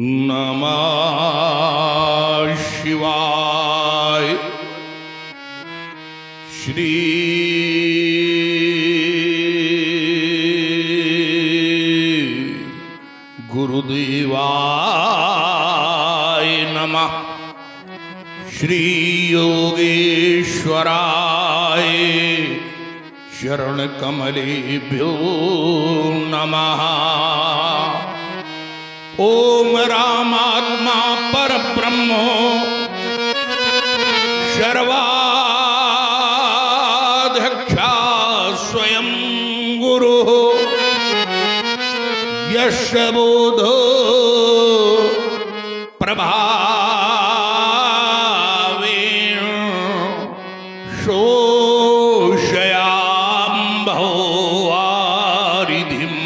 नमः शिवाय। श्री गुरुदेवाय नमः। श्री योगेश्वराय चरण कमलेभ्यो नमः। ओम रामात्मा परब्रह्म सर्वाध्यक्षा स्वयं गुरु यस्य बोधो प्रभावेण शोषयाम्भो वारिधिम्।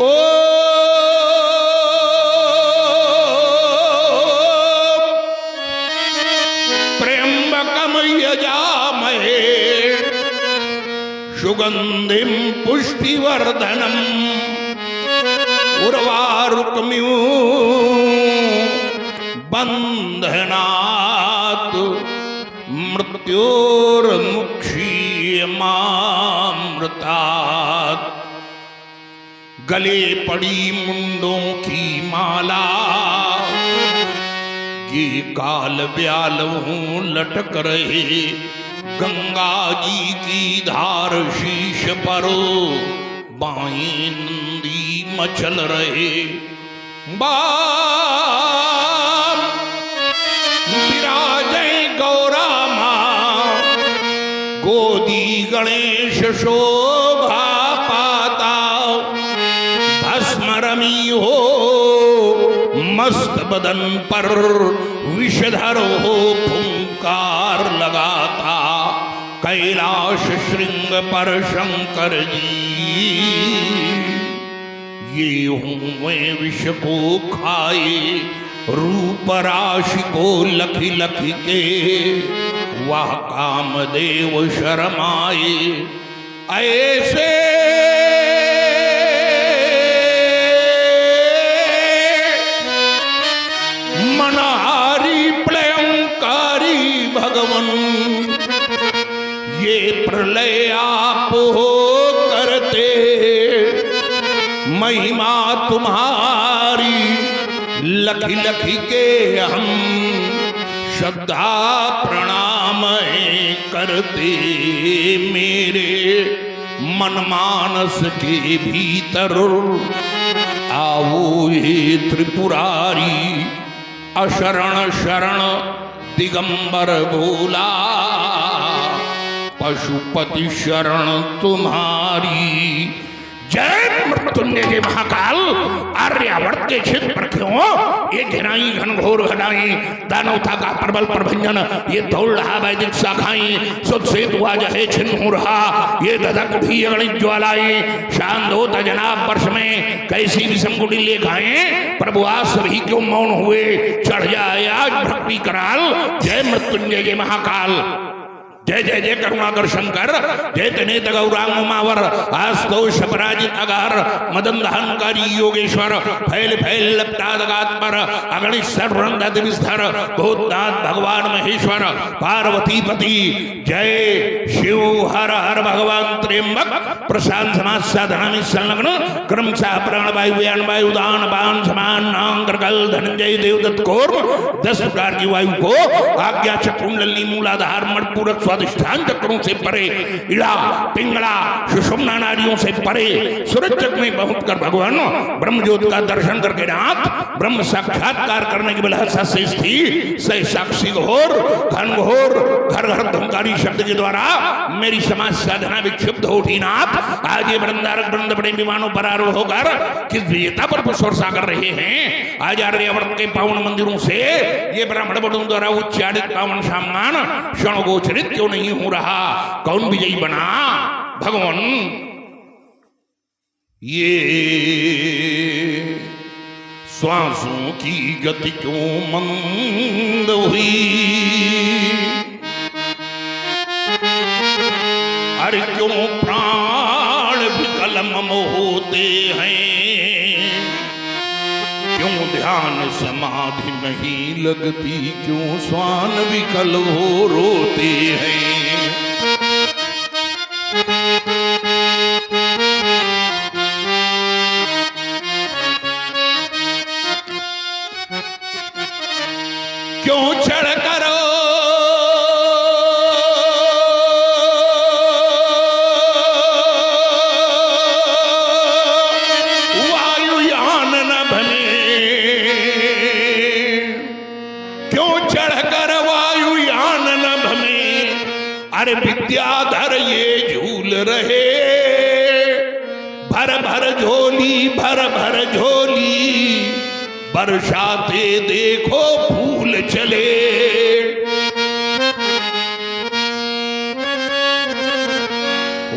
ओ यजामहे सुगंधिं पुष्टिवर्धनम् उर्वारुकमिव बंधनात् मृत्योर्मुक्षीयमामृतात्। गले पड़ी मुंडों की माला ये काल व्याल हूँ लटक रहे। गंगा जी की धार शीश पर बाएं नंदी मचल रहे। बाम विराजे गौरा माँ गोदी गणेश शोभा पाता। भस्म रमी हो मस्त बदन पर विषधर हो फुंकार लगाता। कैलाश श्रृंग पर शंकर जी ये हूँ मैं विष को खाए। रूप राशि को लखी लखी के वह कामदेव शरमाए। ऐसे मनहारी प्रलयंकारी भगवन ये प्रलय आप हो करते। महिमा तुम्हारी लखी लखी के हम श्रद्धा प्रणाम करते। मेरे मन मानस के भीतर आओ ये त्रिपुरारी। अशरण शरण दिगंबर भोला पशुपति शरण तुम्हारी। जय मृत्युंजय जय महाकाल। आर्यावर्त के क्षेत्र पर क्यों ये घिनाई घनघोर घनाई दानवता का प्रबल प्रभंजन। ये दौड़ रहा वैदिक शाखाई सुध से दुआ जहे छिन्न हो रहा। ये दधक भी अगणित ज्वालाई शांत होता जनाब वर्ष में कैसी विषम गुड़ी ले खाए। प्रभु आज सभी क्यों मौन हुए। चढ़ जाए आज भक्ति कराल। जय मृत्युंजय जय महाकाल। जय जय जय करुणाकर शंकर। जय तनेत गौरांग उमावर आस्तोष पराजित अगार मदन दहनकारी योगेश्वर। फैल फैल लपटादगात पर अगणित सर्वरंग विस्तर भूतनाथ भगवान महेश्वर पार्वती पति। जय शिव हर हर भगवान त्र्यंबक प्रशांत समाज साधना में संलग्न क्रम सा प्राण वायु व्यान वायु दान बाण समान नांगल धनंजय देवदत्त कौर्म 10 प्रकार की वायु को आज्ञा चकुंडली मूलाधार मणिपूरक स्वादिष्ठान चक्रों से परे इड़ा पिंगला सुषुम्ना नाड़ियों से परे सूरज चक्र में पहुंच कर भगवान ब्रह्मज्योत का दर्शन करके रात ब्रह्म साक्षात्कार करने की बलहसा से थी। सह साक्षी घोर घनघोर घर घर धुमकारी शब्द के द्वारा मेरी समाज साधना विक्षिप्त हो उठी नाथ। आज ये वृंदारक वृंद बड़े विमानों पर आरूढ़ होकर किस विजेता पर वर्षा कर रहे हैं। आज आर्यावर्त के पावन मंदिरों से ये ब्राह्मण बड़ों द्वारा उच्चारित पावन सम्मान क्षण गोचरित क्यों नहीं हो रहा। कौन विजयी बना भगवान। ये श्वासों की गति क्यों मंद हुई। अरे क्यों प्राण विकल मम होते हैं। क्यों ध्यान समाधि नहीं लगती, क्यों स्वान विकल हो रोते हैं। क्यों चढ़ करो वायुयान नभ में, क्यों चढ़ कर वायुयान नभ में, अरे विद्याधर ये झूल रहे। भर भर झोली, भर भर झोली, बरसाते देखो फूल चले।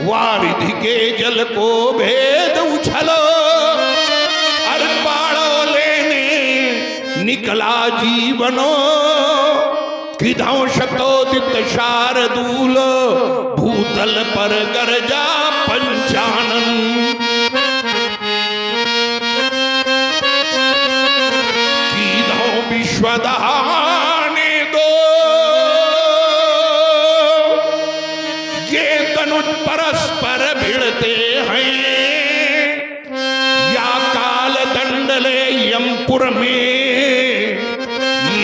वारिधि के जल को भेद उछलो, अरे बाड़ो लेने निकला जीवनो। किधौ शतोदित शारदूल, भूतल पर गरजा पंचानन। विश्वदहाने दो ये तनुज परस्पर भिड़ते हैं। या काल दंडले यमपुर में,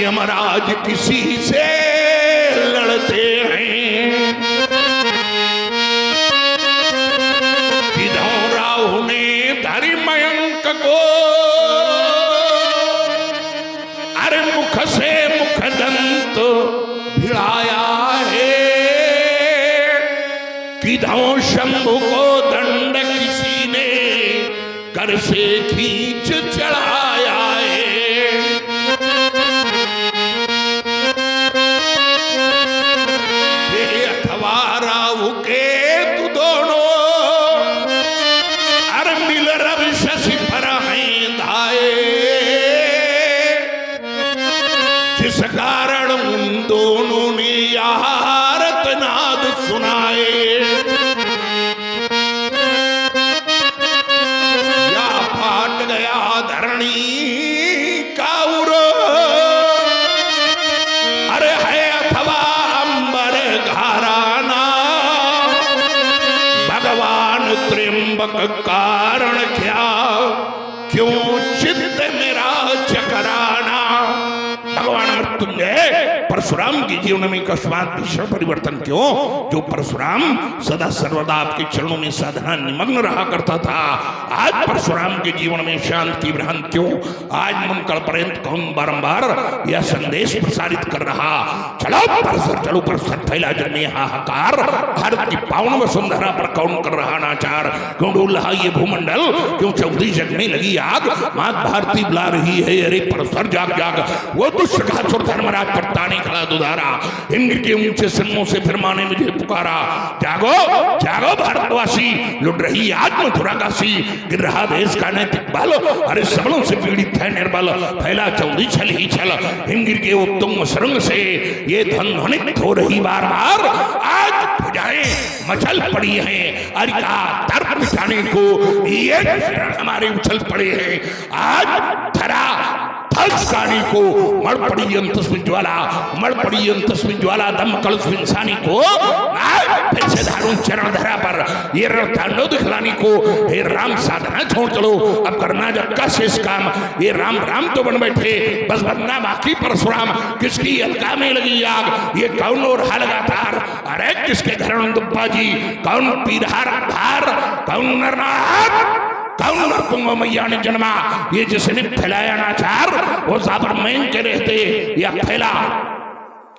यमराज किसी से लड़ते हैं। किधौ राहु ने धरि मयंक को, मुख से मुख दंत भिड़ाया है। किधौ शंभु को दंड किसी ने कर से खींच चढ़ाया है। ये अथवा राहु के तू दोनों, अर मिल रवि शशि पर हैं धाये। जिस कारण उन दोनों ने यारत नाद सुनाए। या फाट गया धरणी का उरो, अरे है अथवा अंबर घराना। भगवान त्र्यंबक कारण क्या, क्यों चित्त मेरा चकराना। भगवान मृत्युंजय परशुराम के जीवन में अकस्मात भीषण परिवर्तन क्यों? जो परशुराम सदा सर्वदा आपके चरणों में साधना निमग्न रहा करता था, आज परशुराम के जीवन में शांति भ्रांत क्यों? आज मनकल पर्यंत कौन बारंबार यह संदेश प्रसारित कर रहा, चलो परसर, चलो परसर, फैला जग में हाहाकार। भारत की पावन वसुंधरा पर कौन कर रहा नाचार? क्यों डोल रहा ये भूमंडल, क्यों चौधरी जग में लगी आग? मात भारती बुला रही है, अरे परसर जाग जाग। वो दुष्टघासुर धर्मराज पर ताने खड़ा दुधारा, इंद्र के ऊंचे सिन्नों से फिर माने मुझे पुकारा। जागो जागो भारतवासी, लुट रही आज मथुरा काशी। गिर रहा देश का नैतिक बल, अरे सबलों से पीड़ित है निर्बल। फैला चौधरी छल ही छल, हिमगिर के उत्तुंग सुरंग से ये ध्वनित हो रही बार बार। आज भुजाएं मचल पड़ी हैं, अरिका तर्क मिटाने को ये हमारे उछल पड़े हैं। आज धरा फलसानी को मर पड़ी अंतस्मिन ज्वाला, मर पड़ी अंतस्मिन ज्वाला दम कलश विंसानी को। फिर से धारुण चरण धरा पर ये तांडव दिखलानी को। हे राम साधना छोड़ चलो, अब करना जब का शेष काम। ये राम राम तो बन बैठे, बस बनना बाकी परशुराम। किसकी अलका में लगी आग, ये कौन और लगातार। अरे किसके घर दुब्बा जी, कौन पीरहार धार, कौन नरनाथ, कौन नरपुंग मैया ने जन्मा। ये जिसने फैलाया नाचार, वो जाबरमैन के रहते या फैला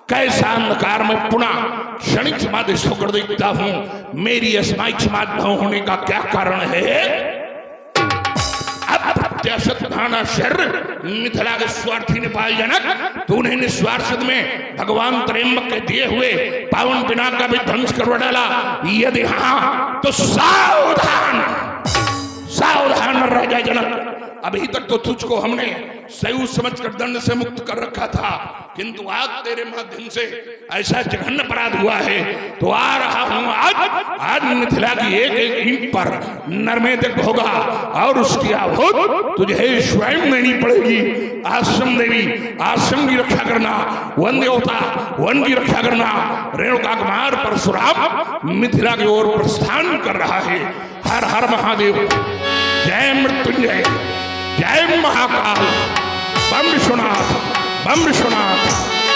कैसा अंधकार में पुनः क्षणिक समाधि होकर देखता हूं। मेरी अस्मायिक समाधि होने का क्या कारण है? मिथिला के स्वार्थी नेपाल जनक, तूने निस्वार्थ में भगवान त्र्यंबक के दिए हुए पावन पिनाक का भी ध्वंस करवा डाला। यदि हाँ तो सावधान सावधान राजा जनक, अभी तक तो तुझको हमने सही समझकर दंड से मुक्त कर रखा था, किंतु आज तेरे माध्यम से ऐसा जघन्य अपराध हुआ है तो आ रहा हूं आज मिथिला की एक एक ईंट पर नर्मेदक होगा और उसकी आहुत तुझे स्वयं देनी पड़ेगी। आश्रम देवी आश्रम की रक्षा करना, वन देवता वन की रक्षा करना। रेणुका कुमार परशुराम मिथिला की ओर प्रस्थान कर रहा है। हर हर महादेव, जय मृत्युंजय, जय महाकाल, बम विश्वनाथ, बम विश्वनाथ,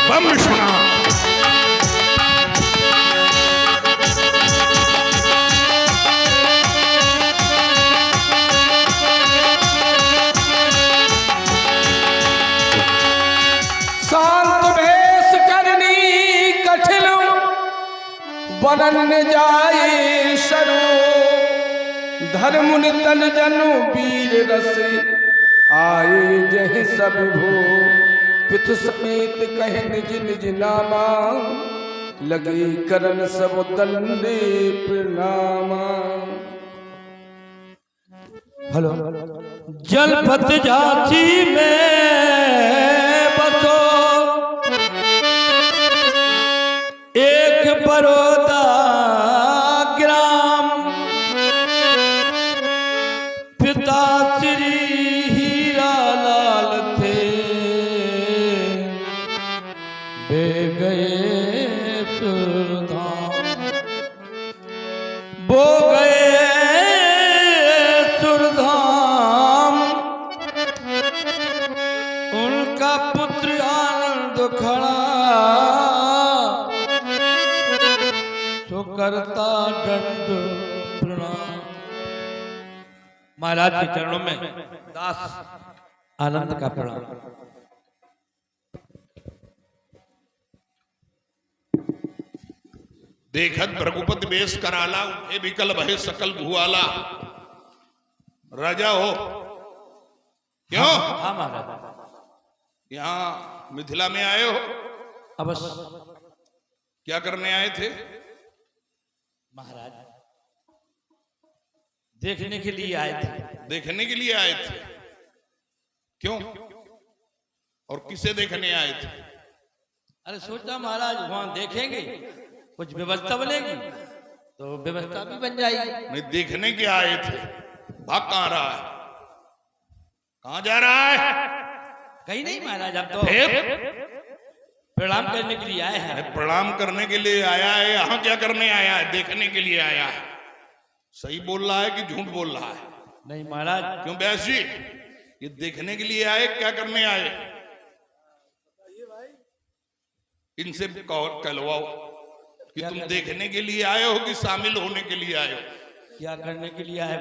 बम विश्वनाथ। शांत भेष करनी कठिन बनन जाए शरो, धर्म तन जनु वीर रस आए जहि सब भो। पितु समेत कहे निज निज नामा, लगे करन सब दंडे प्रणामा। हेलो जलपत जाची में बसो एक बरोदा ग्राम, पिता श्री हीरा लाल थे बे गए सुरधाम, बो गए सुरधाम। उनका पुत्र आनंद खड़ा सो करता दंड प्रणाम। महाराज के चरणों में दास आनंद का प्रणाम। देखत भृगुपति बेश कराला, उठे विकल भय सकल भुआला। राजा हो क्यों? हाँ महाराज, यहाँ मिथिला में आए हो? अवश्य क्या करने आए थे? महाराज देखने के लिए आए थे। देखने के लिए आए थे? क्यों और किसे देखने आए थे? अरे सोचा महाराज वहां देखेंगे, कुछ व्यवस्था बनेगी तो व्यवस्था भी बन जाएगी। नहीं, देखने के आए थे। भाग कहाँ रहा है? कहाँ जा रहा है? कहीं नहीं महाराज, अब तो फिर प्रणाम करने के लिए आए हैं। प्रणाम करने के लिए आया है? यहाँ क्या करने आया है? देखने के लिए आया है। सही बोल रहा है कि झूठ बोल रहा है? नहीं महाराज। क्यों व्यास जी, ये देखने के लिए आए, क्या करने आए? इनसे कहलवाओ कि तुम देखने के लिए आए हो कि शामिल होने के लिए आए हो? क्या करने के लिए आए?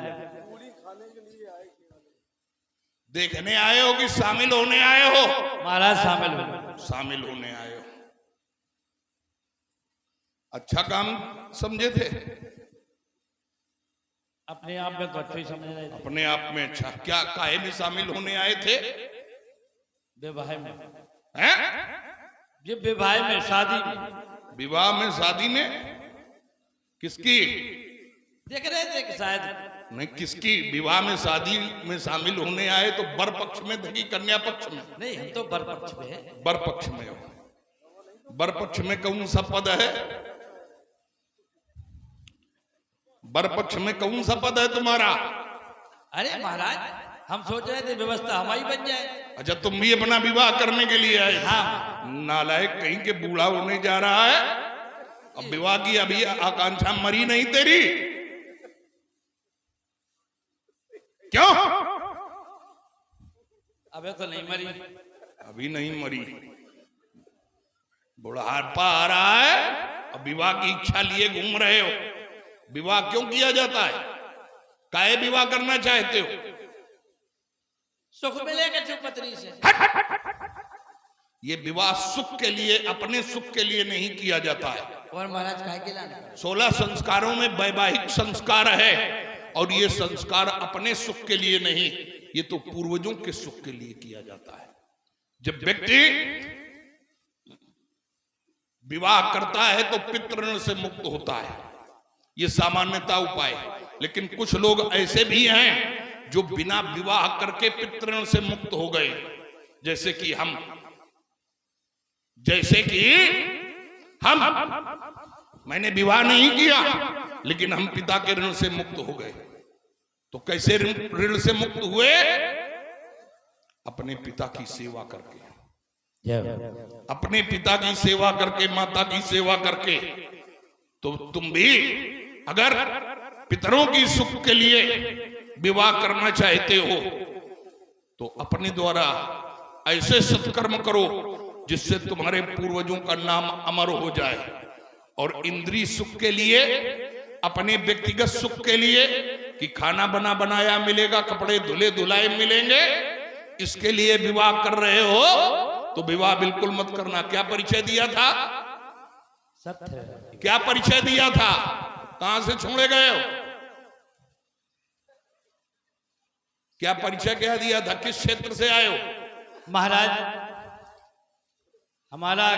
देखने आए हो कि शामिल होने आए हो? महाराज शामिल हो। शामिल होने आए हो। अच्छा काम समझे थे? अपने आप में तो अच्छा ही समझ रहे थे। अपने आप में अच्छा। क्या काहे में शामिल होने आए थे? विवाह में। हैं? ये विवाह में, शादी में। विवाह में, शादी में? किसकी? देख रहे थे कि शायद नहीं, किसकी? विवाह में शादी में शामिल होने आए तो वर पक्ष में थे कि कन्या पक्ष में? नहीं, हम तो वर पक्ष में है। वर पक्ष में हो। वर पक्ष में कौन सा पद है? वर पक्ष में कौन सा पद है तुम्हारा? अरे महाराज, हम सोच रहे थे व्यवस्था हमारी बन जाए। अच्छा, तुम भी अपना विवाह करने के लिए आए? हाँ। नालायक कहीं के बूढ़ा होने जा रहा है, अब विवाह की अभी आकांक्षा मरी नहीं तेरी? क्यों? अबे तो नहीं मरी। अभी नहीं मरी। बुढ़ापा आ रहा है, अब विवाह की इच्छा लिए घूम रहे हो। विवाह क्यों किया जाता है? काहे विवाह करना चाहते हो? सुख मिलेगा जो पत्नी से। ये विवाह सुख के लिए, अपने सुख के लिए नहीं किया जाता है। और महाराज काहे के लाना? 16 संस्कारों में वैवाहिक संस्कार है, और ये संस्कार अपने सुख के लिए नहीं, ये तो पूर्वजों के सुख के लिए किया जाता है। जब व्यक्ति विवाह करता है तो पितृऋण से मुक्त होता है, ये सामान्यता उपाय है। लेकिन कुछ लोग ऐसे भी हैं जो बिना विवाह करके पितृण से मुक्त हो गए, जैसे कि हम मैंने विवाह नहीं किया लेकिन हम पिता के ऋण से मुक्त हो गए। तो कैसे ऋण से मुक्त हुए? अपने पिता की सेवा करके, अपने पिता की सेवा करके, माता की सेवा करके। तो तुम भी अगर पितरों की सुख के लिए विवाह करना चाहते हो तो अपने द्वारा ऐसे सत्कर्म करो जिससे तुम्हारे पूर्वजों का नाम अमर हो जाए। और इंद्रिय सुख के लिए, अपने व्यक्तिगत सुख के लिए कि खाना बना बनाया मिलेगा, कपड़े धुले धुलाए मिलेंगे, इसके लिए विवाह कर रहे हो तो विवाह बिल्कुल मत करना। क्या परिचय दिया था? सत्य। क्या परिचय दिया था? कहां से छोड़े गए हो? क्या परिचय क्या दिया था? किस क्षेत्र से आए हो? महाराज, हमारा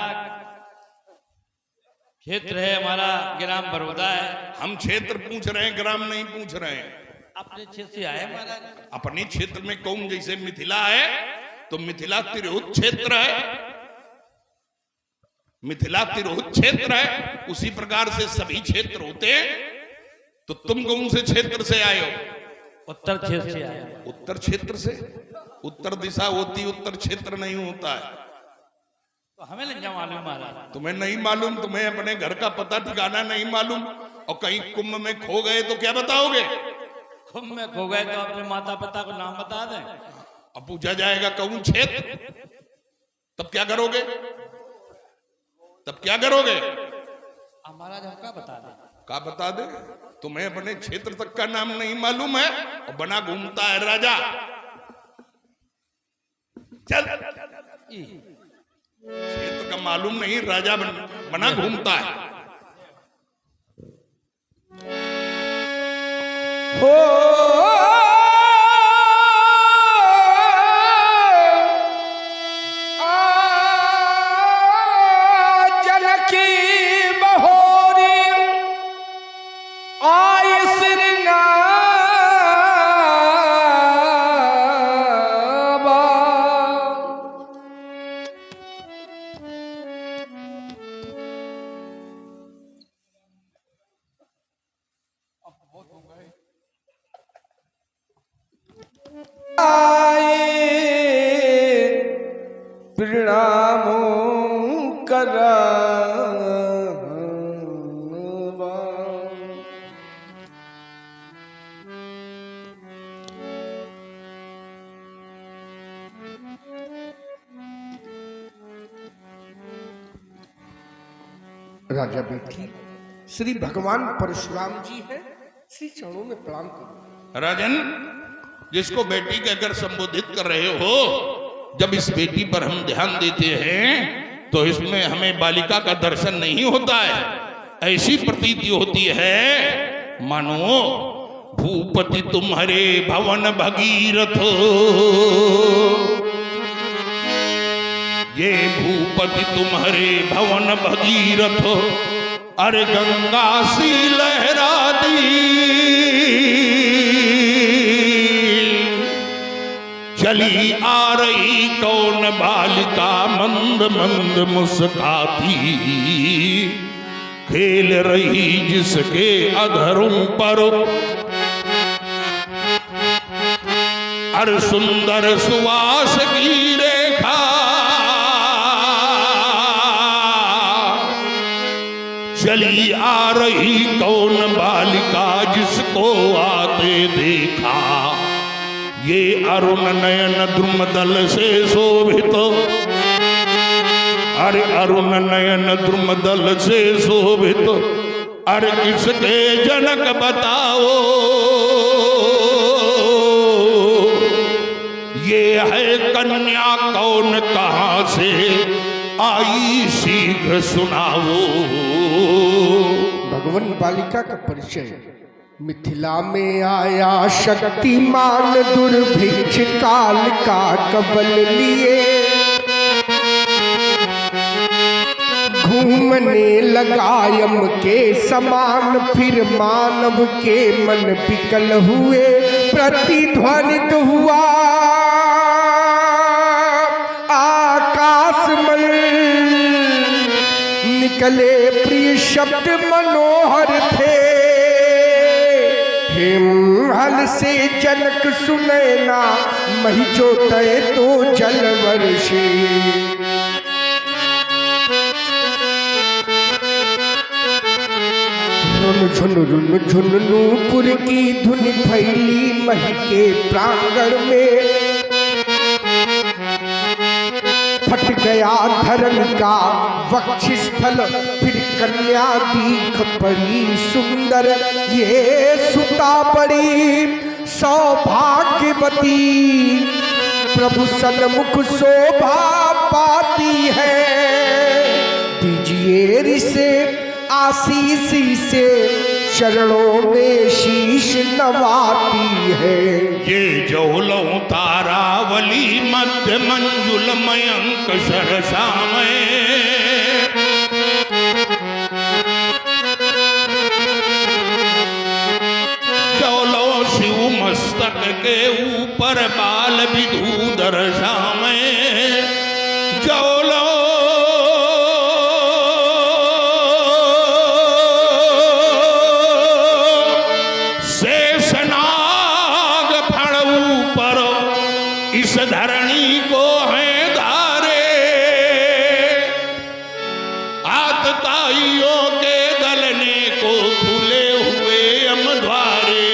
क्षेत्र है, हमारा ग्राम बड़ौदा है। हम क्षेत्र पूछ रहे हैं, ग्राम नहीं पूछ रहे हैं। अपने क्षेत्र से आए महाराज। अपने क्षेत्र में कौन? जैसे मिथिला है तो मिथिला तिरहुत क्षेत्र है, मिथिला तिरहुत क्षेत्र है, उसी प्रकार से सभी क्षेत्र होते हैं। तो तुम कौन से क्षेत्र से आए हो? उत्तर क्षेत्र से आए। उत्तर क्षेत्र से? उत्तर दिशा होती, उत्तर क्षेत्र नहीं होता है। तो हमें नहीं मालूम महाराज। तुम्हें नहीं मालूम? तुम्हें अपने घर का पता ठिकाना नहीं मालूम और कहीं कुंभ में खो गए तो क्या बताओगे? कुंभ में खो गए तो अपने माता पिता को नाम बता दें। अब पूछा जाएगा कौन क्षेत्र, तब क्या करोगे? तब क्या करोगे? अब महाराज हम क्या बता दें? क्या बता दे? तुम्हें अपने क्षेत्र तक का नाम नहीं मालूम है और बना घूमता है राजा। चल, क्षेत्र का मालूम नहीं, राजा बना घूमता है। हो जनकी बहोरी आय श्रृंगार प्रणामो करा। राजा बेटी, श्री भगवान परशुराम जी हैं, श्री चरणों में प्रणाम करो। राजन, जिसको बेटी कहकर संबोधित कर रहे हो, जब इस बेटी पर हम ध्यान देते हैं तो इसमें हमें बालिका का दर्शन नहीं होता है। ऐसी प्रतीति होती है मानो भूपति तुम्हारे भवन भगीरथ, ये भूपति तुम्हारे भवन भगीरथ, अरे गंगा सी लहरा दी, चली आ रही कौन बालिका मंद मंद मुस्काती, खेल रही जिसके अधरों पर अर सुंदर सुवास की रेखा, चली आ रही कौन बालिका जिसको आते देखा, ये अरुण नयन द्रुमदल से शोभित, अरे अरुण नयन द्रुमदल से शोभित, अरे किसके जनक बताओ, ये है कन्या कौन कहां से आई शीघ्र सुनाओ। भगवान बालिका का परिचय। मिथिला में आया शक्तिमान दुर्भिक्ष काल का कबल लिए, घूमने लगा यम के समान, फिर मानव के मन विकल हुए, प्रतिध्वनित हुआ आकाश में, निकले प्रिय शब्द मनोहर थे। हिमहल से जनक सुनैना, मही जो तय तो जल वर्षे। रुन झुन नूपुर की धुन फैली मही के प्रांगण में। फट गया धर्म का वक्षस्थल, फिर कन्या दीख पड़ी सुंदर। ये सुता पड़ी सौभाग्यवती, प्रभु सन्मुख शोभा पाती है। दीजिए ऋषि आशीष से, चरणों में शीश नवाती है। ये जौलों तारावली मध्य मंजुल मयंक सरसामय। जौलों शिव मस्तक के ऊपर बाल विधूधर सामय। जौलों इस धरणी को है धारे, आतताइयों के दलने को खुले हुए अमद्वारे।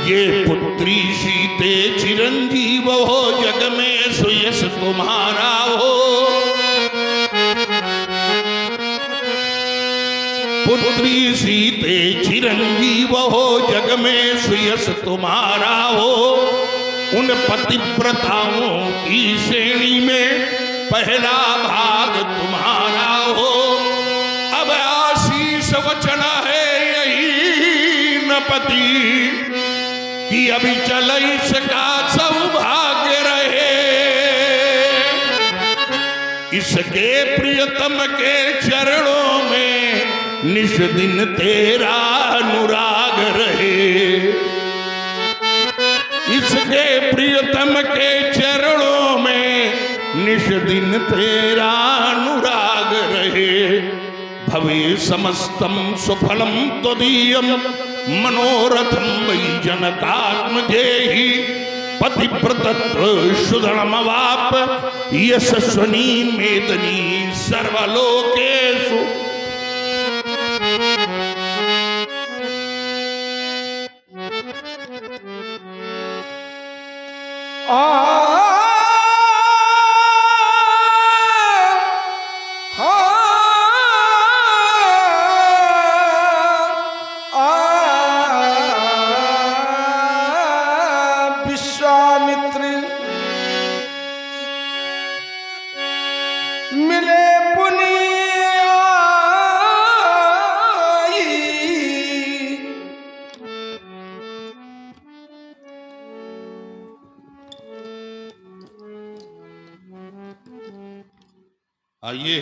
ये पुत्री सीते चिरंजीव हो, जग में सुयश तुम्हारा हो। पुत्री सीते चिरंजीव हो, जग में सुयश तुम्हारा हो। उन पतिव्रताओं की श्रेणी में पहला भाग तुम्हारा हो। अब आशीष वचन है यही न पति, कि अभी चल इसका सौभाग्य रहे। इसके प्रियतम के चरणों में निश दिन तेरा अनुराग रहे। इसके प्रियतम के चरणों में निश दिन तेरा अनुराग रहे। भवे समस्तम सुफलम त्वदीयम, मनोरथम वै जनकात्मजेहि। पतिव्रतत्व सुधर्मवाप, यशस्वनी मेदनी सर्वलोकेषु। विश्वामित्र मिले आइए,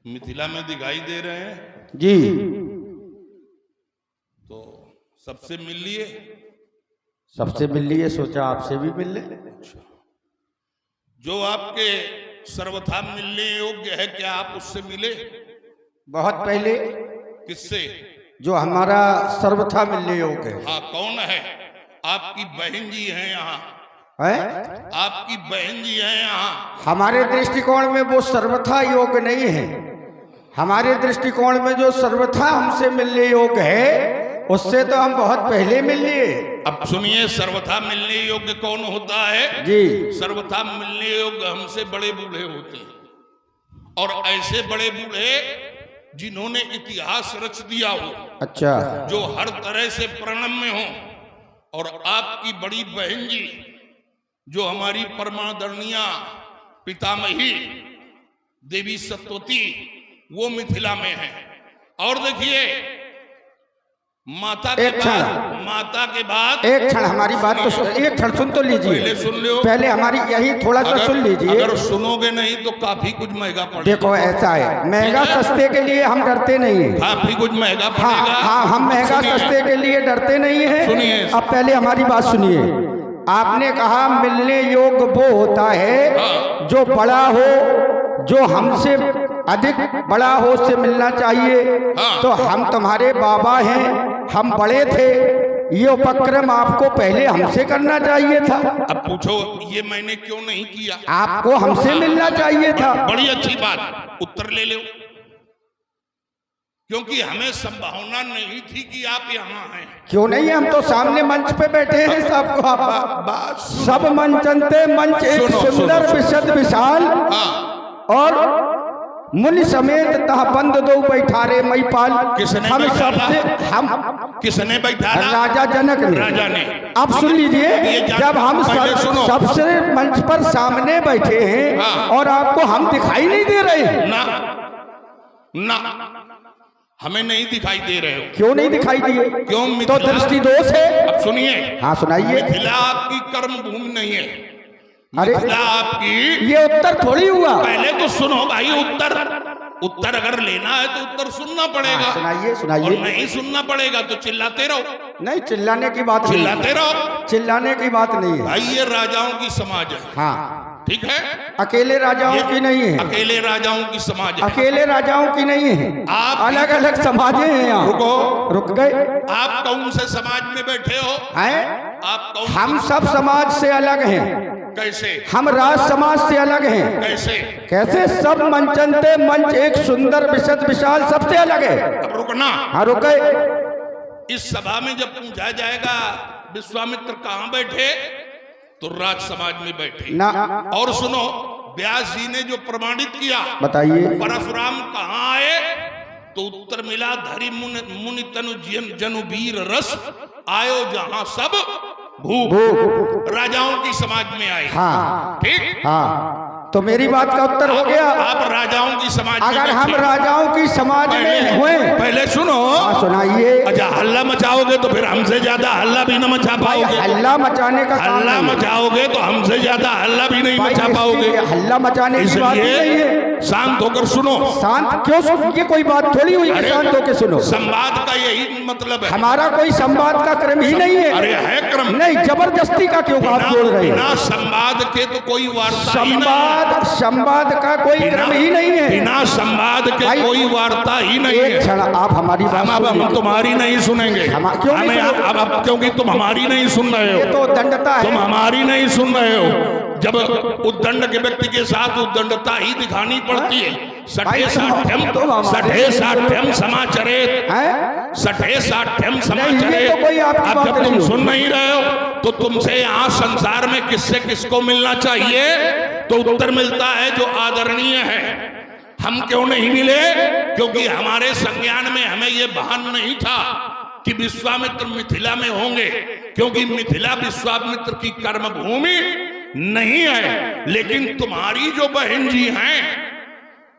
मिथिला में दिखाई दे रहे हैं जी, तो सबसे मिल लिए। सबसे मिल लिए, सोचा आपसे भी मिल ले। जो आपके सर्वथा मिलने योग्य है, क्या आप उससे मिले? बहुत पहले। किससे? जो हमारा सर्वथा मिलने योग्य है। हाँ, कौन है? आपकी बहन जी हैं यहाँ है? आपकी बहन जी हैं यहाँ। हमारे दृष्टिकोण में वो सर्वथा योग्य नहीं है। हमारे दृष्टिकोण में जो सर्वथा हमसे मिलने योग्य है, उससे तो हम बहुत पहले मिल लिए। अब सुनिए, सर्वथा मिलने योग्य कौन होता है? जी, सर्वथा मिलने योग्य हमसे बड़े बूढ़े होते हैं, और ऐसे बड़े बूढ़े जिन्होंने इतिहास रच दिया हो। अच्छा। जो हर तरह से प्रणम्य हो। और आपकी बड़ी बहन जी जो हमारी परमादरणीय पितामही देवी सत्यवती, वो मिथिला में है। और देखिए, माता के बाद माता के बाद एक क्षण हमारी बात तो एक क्षण सुन तो लीजिए, पहले सुन लो, पहले हमारी यही थोड़ा सा सुन लीजिए। अगर सुनोगे नहीं तो काफी कुछ महंगा पड़ेगा। देखो ऐसा है, महंगा सस्ते के लिए हम डरते नहीं है। काफी कुछ महंगा हाँ पड़ेगा। हाँ, हम महंगा सस्ते के लिए डरते नहीं है। सुनिए। अब पहले हमारी बात सुनिए। आपने कहा मिलने योग्य वो होता है जो बड़ा हो, जो हमसे अधिक बड़ा हो, उससे मिलना चाहिए। तो हम तुम्हारे बाबा हैं, हम बड़े थे, ये उपक्रम आपको पहले हमसे करना चाहिए था। अब पूछो ये मैंने क्यों नहीं किया? आपको हमसे मिलना चाहिए था। बड़ी अच्छी बात, उत्तर ले लो। क्योंकि हमें संभावना नहीं थी कि आप यहाँ हैं। क्यों नहीं, हम तो सामने मंच पे बैठे हैं। सबको आप सब मंचनते मंच एक सुंदर विशद विशाल और मुनि समेत तह बंद दो बैठारे मईपाल। किसने हम सबसे हम किसने बैठाया? राजा जनक ने। राजा ने। अब सुन लीजिए, जब हम सबसे मंच पर सामने बैठे हैं और आपको हम दिखाई नहीं दे रहे ना, ना हमें नहीं दिखाई दे रहे हो। क्यों नहीं दिखाई दिए? क्यों? तो दृष्टि दोष है। अब सुनिए। हाँ सुनाइए। मिथिला आपकी कर्म भूमि नहीं है। अरे मिथिला आपकी, ये उत्तर थोड़ी हुआ। पहले तो सुनो भाई, उत्तर अगर लेना है तो उत्तर सुनना पड़ेगा। सुनाइए सुनाइए। और नहीं सुनना पड़ेगा तो चिल्लाते रहो। नहीं, चिल्लाने की बात नहीं, चिल्लाते रहो, चिल्लाने की बात नहीं है भाई। ये राजाओं की समाज है। हाँ, ठीक है, अकेले राजाओं की नहीं है। अकेले राजाओं की समाज है। अकेले राजाओं की नहीं है, आप अलग अलग समाजें हैं यहाँ। रुको, रुक गए। आप कौन से समाज में बैठे हो? हैं? आप कौन? हम सब समाज से अलग हैं। कैसे? हम राज समाज से अलग हैं। कैसे? कैसे? सब मंचनते मंच एक सुंदर विशद विशाल सबसे अलग है। अब रुकना। हाँ रुक गए। इस सभा में जब पूछा जाएगा विश्वामित्र कहाँ बैठे, तो राज समाज में बैठे ना। और सुनो, व्यास जी ने जो प्रमाणित किया, बताइए। परशुराम कहाँ आए, तो उत्तर मिला धरि मुनि तनु जनु वीर रस, आयो जहां सब भूप। राजाओं की समाज में आए। हाँ ठीक। हाँ, तो मेरी बात का उत्तर हो गया। आप राजाओं की समाज में अगर हम बैठे। राजाओं की समाज में हुए। पहले सुनो। सुनाइए। अच्छा, हल्ला मचाओगे तो फिर हमसे ज्यादा हल्ला भी न मचा पाओगे। हल्ला मचाने का काम हल्ला नहीं है। मचाओगे तो हमसे ज्यादा हल्ला भी नहीं मचा पाओगे। हल्ला मचाने की बात नहीं है। इसलिए शांत होकर सुनो। शांत क्यों सुनो? ये कोई बात थोड़ी हुई कि शांत होकर सुनो। संवाद का यही मतलब है। हमारा कोई संवाद का क्रम ही नहीं है। अरे है क्रम। नहीं, जबरदस्ती का क्यों बात बोल रहे बिना हैं? संवाद के तो कोई वार्ता ही नहीं। संवाद का कोई क्रम ही नहीं है। बिना संवाद के कोई वार्ता ही नहीं है। एक क्षण आप हमारी बात हम तुम्हारी नहीं सुनेंगे। क्यों नहीं सुनेंगे? अब क्योंकि तुम हमारी नहीं सुन रहे हो। ये तो दंडता है। तुम हमारी नहीं सुन रहे हो। जब उद्दंड के व्यक्ति के साथ उद्दंडता ही दिखानी पड़ती है। सठे साठ्यम समाचरेत, सठे साठ्यम समाचरेत। अब जब तुम सुन नहीं रहे हो तो तुमसे यहाँ संसार में किससे किसको मिलना चाहिए, तो उत्तर मिलता है जो आदरणीय है। हम क्यों नहीं मिले? क्योंकि हमारे संज्ञान में हमें ये भान नहीं था कि विश्वामित्र मिथिला में होंगे, क्योंकि मिथिला विश्वामित्र की कर्म भूमि नहीं है। लेकिन तुम्हारी जो बहन जी हैं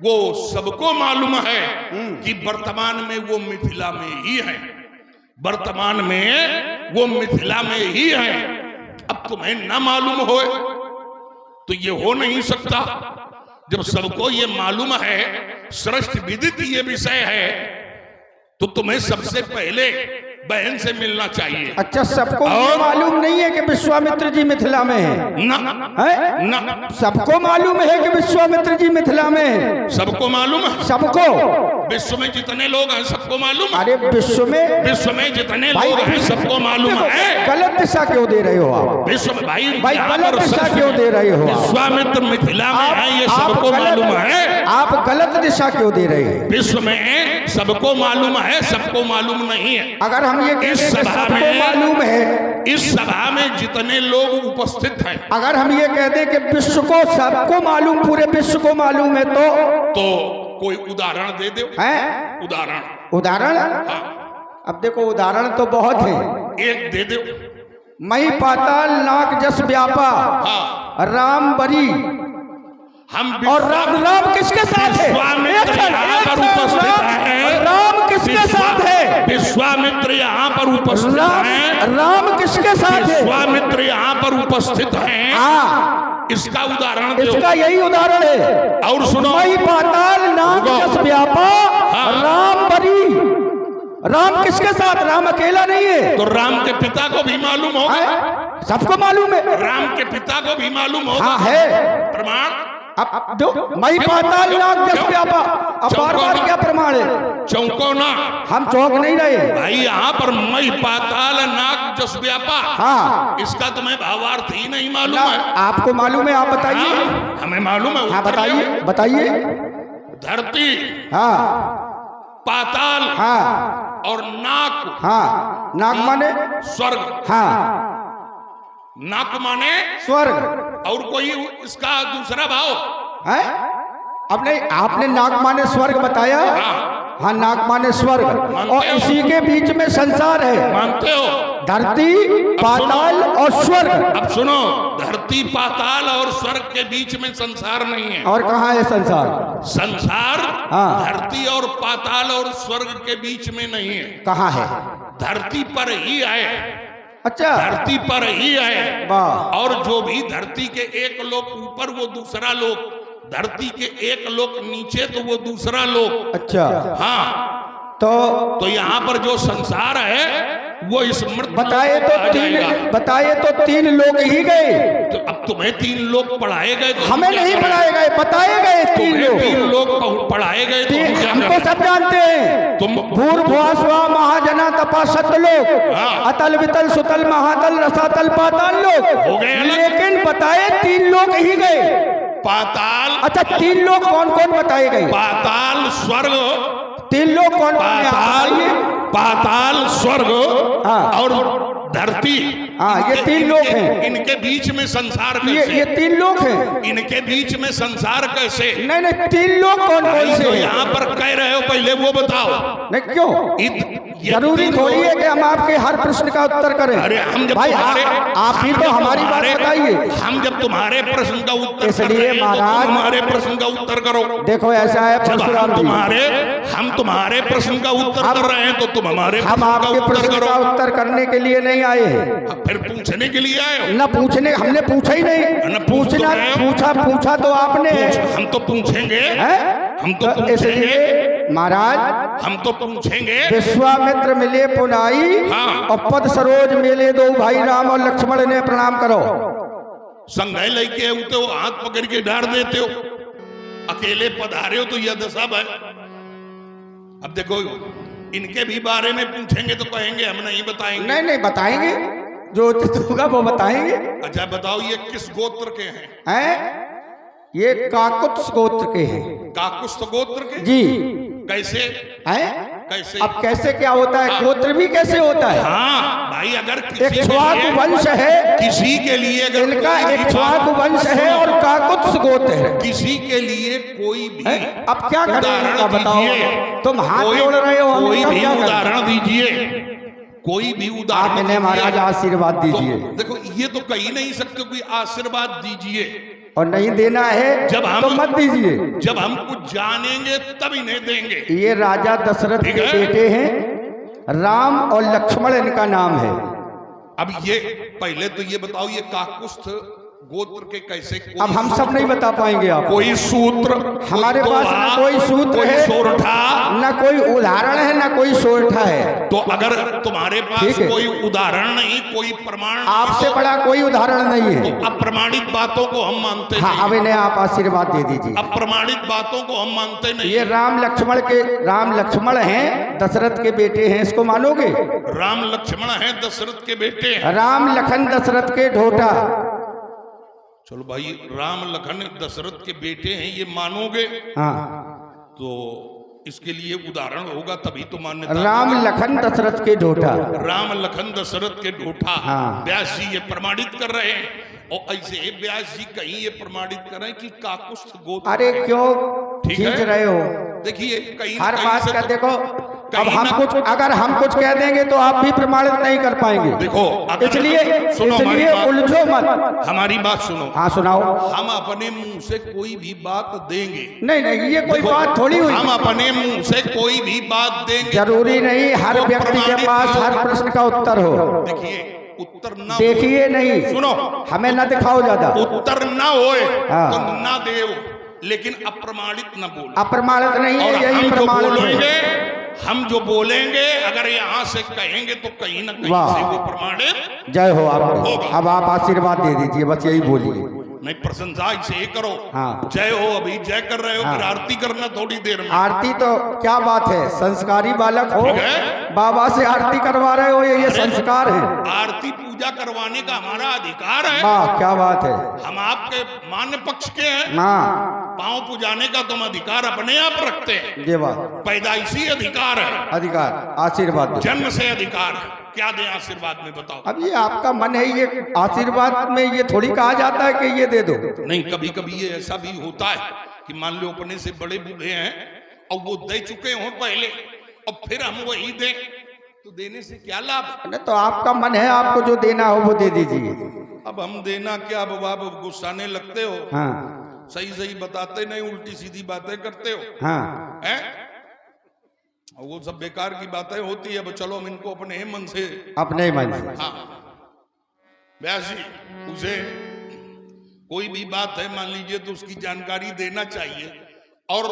वो सबको मालूम है कि वर्तमान में वो मिथिला में ही है। वर्तमान में वो मिथिला में ही है। अब तुम्हें ना मालूम हो तो ये हो नहीं सकता। जब सबको ये मालूम है, श्रेष्ठ विदित ये विषय है, तो तुम्हें सबसे पहले बहन से मिलना चाहिए। अच्छा, सबको मालूम नहीं है कि विश्वामित्र जी मिथिला में है? ना है? ना, सबको मालूम है कि विश्वामित्र जी मिथिला में है। सबको मालूम है। सबको, विश्व में जितने लोग हैं सबको मालूम है। अरे विश्व में जितने लोग हैं सबको मालूम है। गलत दिशा क्यों दे रहे हो आप? विश्व में भाई गलत दिशा क्यों दे रहे हो? विश्वामित्र मिथिला में है, ये सबको मालूम है। आप गलत दिशा क्यों दे रहे हैं? विश्व में सबको मालूम है, सबको मालूम नहीं है। अगर हम ये कहते हैं सबको मालूम है, इस सभा में जितने लोग उपस्थित हैं, अगर हम ये कहते हैं कि विश्व को सबको मालूम, पूरे विश्व को मालूम है, तो कोई उदाहरण दे दो। हैं? उदाहरण? हाँ। अब देखो, उदाहरण तो बहुत है। एक दे दो। मई पाताल नाग जस व्यापा, हाँ। राम बरी। हम और राम किसके साथ है? विश्वामित्र यहाँ पर उपस्थित है। राम किसके किसके साथ है? विश्वामित्र यहाँ पर उपस्थित हैं। राम किसके साथ है? विश्वामित्र यहाँ पर उपस्थित हैं। हाँ, इसका उदाहरण दो। इसका यही उदाहरण है। और सुनो, मई पाताल नाग जस व्यापा हाँ। राम बरी। राम किसके साथ? राम अकेला नहीं है। तो राम के पिता को भी मालूम होगा। हैं? सबको मालूम है। राम के पिता को भी मालूम होगा। हाँ है। प्रमाण अब जो मई पाताल नाग जस व्यापा, अब बार बार क्या प्रमाण है? चौंको ना, हम चौंक नहीं रहे भाई। यहाँ पर मई पाताल नाग जस व्यापा, हाँ, इसका तुम्हें भावार्थ ही नहीं मालूम है। आपको मालूम है? आप बताइए। हाँ, हमें मालूम है। हाँ उत्तर बताइए, लो। बताइए। धरती, हाँ पाताल हाँ और नाक। हाँ, नाग माने स्वर्ग, हाँ, नाक माने स्वर्ग और कोई इसका दूसरा भाव है। अब नहीं, आपने नाग माने स्वर्ग बताया। हाँ, नाग माने स्वर्ग, और इसी के बीच में संसार है। मानते हो? धरती, पाताल और स्वर्ग। अब सुनो, धरती, पाताल और स्वर्ग के बीच में संसार नहीं है। और कहाँ है संसार? संसार हाँ। धरती और पाताल और स्वर्ग के बीच में नहीं है। कहाँ है? धरती पर ही है। अच्छा, धरती पर ही है। वाह। और जो भी धरती के एक लोक ऊपर वो दूसरा लोक, धरती के एक लोक नीचे तो वो दूसरा लोक। अच्छा, हाँ, तो यहाँ पर जो संसार है वो इस मृत बताए तो तीन लोग ही गए। तो अब तुम्हें तीन लोग पढ़ाए गए तो हमें नहीं पढ़ाए गए, बताए गए तीन लोग। तीन लोग पढ़ाए गए तो हम क्या हमको करें? सब जानते हैं। तुम भूर्भुवः स्वः महाजना तपा सतलोक, हाँ। अतल वितल सुतल महातल रसातल पाताल लोक। हो गए अलग। लेकिन बताए तीन लोग ही गए। पाताल, अच्छा, तीन लोग कौन कौन बताए गए? पाताल, स्वर्ग। तीन लोग कौन कौन है? आप पाताल, बताइए। पाताल, स्वर्ग हाँ। और धरती। हाँ, ये तीन लोग हैं। इनके बीच में संसार ये कैसे? तीन लोग हैं। इनके बीच में संसार कैसे? नहीं नहीं, तीन लोग कौन कौन से जो हैं? यहाँ पर कह रहे हो पहले वो बताओ। नहीं, क्यों? ये जरूरी तीन थोड़ी लोग- है कि हम आपके हर प्रश्न का उत्तर करें। अरे हम जब भाई तुम्हारे, आप ही हम तो जब हमारी बात तुम्हारे- बताइए। हम जब तुम्हारे प्रश्न का उत्तर कर इसलिए रहे हैं तो महाराज- तुम हमारे प्रश्न का उत्तर करो। देखो ऐसा है जब परशुराम जी, हम तुम्हारे प्रश्न का उत्तर कर रहे हैं तो तुम हमारे हम प्रश्न का आपके उत्तर प्रश्न करो। का उत्तर करने के लिए नहीं आए हैं। फिर पूछने के लिए आए हो? न पूछने, हमने पूछा ही न नहीं। पूछ तो पूछना रहे हो। पूछा तो आपने हम तो पूछेंगे, है। हम तो तो पूछेंगे, इसलिए महाराज, हम तो पूछेंगे। विश्वामित्र मिले पुनाई, हाँ। और पद सरोज मिले दो भाई राम और लक्ष्मण ने प्रणाम करो। संघाई लेके उते हो, हाथ पकड़ के डार देते हो। अकेले पधारे हो तो यह दशा है। अब देखो, इनके भी बारे में पूछेंगे तो कहेंगे हम नहीं बताएंगे। नहीं नहीं, बताएंगे, जो होगा वो बताएंगे। अच्छा बताओ, ये किस गोत्र के हैं? हैं? ये काकुत्स गोत्र के हैं। काकुस्थ गोत्र के? जी। कैसे? हैं? कैसे? अब कैसे क्या होता है? गोत्र भी कैसे होता है? हाँ भाई, अगर किसी के इक्ष्वाकु लिए, वंश है, किसी के लिए अगर इनका कोई भी इक्ष्वाकु बात- वंश है और काकुत्स गोत्र है। किसी के लिए कोई भी हैं? अब क्या करें उदाहरण इनका बताओ? दीजिए। तुम हाथ कोई- जोड़ रहे हो, हम कोई इनका भी क्या करें? उदाहरण दीजिए, कोई भी उदाहरण आप इन्हें दीजिए। महाराज आशीर्वाद तो दीजिए। देखो, ये तो कह ही नहीं सकते कोई आशीर्वाद दीजिए। और नहीं देना है जब हम- तो मत दीजिए। जब हम कुछ जानेंगे तब इन्हें देंगे। ये राजा दशरथ ठीक के है। बेटे हैं, राम और लक्ष्मण इनका नाम है। अब ये पहले तो ये बताओ, ये काकुस्थ गोत्र के कैसे? कोई अब हम सब नहीं बता पाएंगे आप। कोई सूत्र हमारे कोई पास दोहा, न कोई सूत्र कोई है, सोरठा। न कोई उदाहरण है, न कोई सोरठा है। तो अगर तुम्हारे पास ठीक है। कोई उदाहरण नहीं, कोई प्रमाण नहीं, आपसे तो बड़ा कोई उदाहरण नहीं है। अप्रमाणित बातों को हम मानते हाँ, अब नहीं। इन्हें आप आशीर्वाद दे दीजिए। अप्रमाणित बातों को हम मानते नहीं। ये राम लक्ष्मण हैं, दशरथ के बेटे हैं, इसको मानोगे? राम लक्ष्मण हैं, दशरथ के बेटे हैं। राम लखन दशरथ के ढोटा। चलो भाई, राम लखन दशरथ के बेटे हैं, ये मानोगे? हाँ, तो इसके लिए उदाहरण होगा तभी तो मान्यता। राम लखन दशरथ के ढोटा। राम लखन दशरथ के ढोठा। हाँ। व्यास जी ये प्रमाणित कर रहे हैं। और ऐसे व्यास जी कहीं ये प्रमाणित कर रहे हैं कि काकुस्थ गोत्र। अरे क्यों ठीक खींच है। रहे हो? देखिए, कहीं हर कहीं बात से का तो- देखो, अब हम कुछ, अगर हम कुछ कह देंगे तो आप भी प्रमाणित नहीं कर पाएंगे। देखो इसलिए उलझो मत। हमारी बात सुनो। हाँ सुनाओ। हम अपने मुंह से कोई भी बात देंगे, नहीं ये कोई बात थोड़ी हुई। हम अपने मुंह से कोई भी बात देंगे, जरूरी नहीं हर व्यक्ति के पास हर प्रश्न का उत्तर हो। देखिए उत्तर ना देखिए नहीं, सुनो, हमें ना दिखाओ ज्यादा। उत्तर ना होए हाँ। तो ना देव, लेकिन अप्रमाणित न बोलो। अप्रमाणित नहीं है, और यही प्रमाणित है। हम जो बोलेंगे अगर यहाँ से कहेंगे तो कहीं ना कहीं से वो प्रमाणित। जय हो आपको। अब आप आशीर्वाद दे दीजिए, बस यही बोलिए। नहीं प्रशंसा इसे ही करो। हाँ। जय हो, अभी जय कर रहे हो, हाँ। फिर आरती करना थोड़ी देर में। आरती तो क्या बात है, संस्कारी बालक हो, बाबा से आरती करवा रहे हो, ये संस्कार है। आरती पूजा करवाने का हमारा अधिकार है। वाह क्या बात है। हम आपके मान्य पक्ष के हैं। हाँ पांव पुजाने का तुम अधिकार अपने आप रखते हैं। ये बात पैदाइशी अधिकार है, अधिकार, आशीर्वाद दो। जन्म से अधिकार है। क्या दें आशीर्वाद में बताओ। अब ये आपका मन है, ये आशीर्वाद में ये थोड़ी कहा जाता है कि ये दे दो। नहीं, कभी कभी ये ऐसा भी होता है कि मान लो अपने से बड़े बूढ़े हैं और वो दे चुके हों पहले और फिर हम वही दें, तो देने से क्या लाभ। तो आपका मन है, आपको जो देना हो वो दे दीजिए। अब हम देना क्या, अब आप गुस्साने लगते हो। हाँ सही सही बताते नहीं, उल्टी सीधी बातें करते हो। हाँ हैं? और वो सब बेकार की बातें होती है। अब चलो हम इनको अपने ही मन से, अपने मन से। हाँ वैसे उसे कोई भी बात है मान लीजिए तो उसकी जानकारी देना चाहिए। और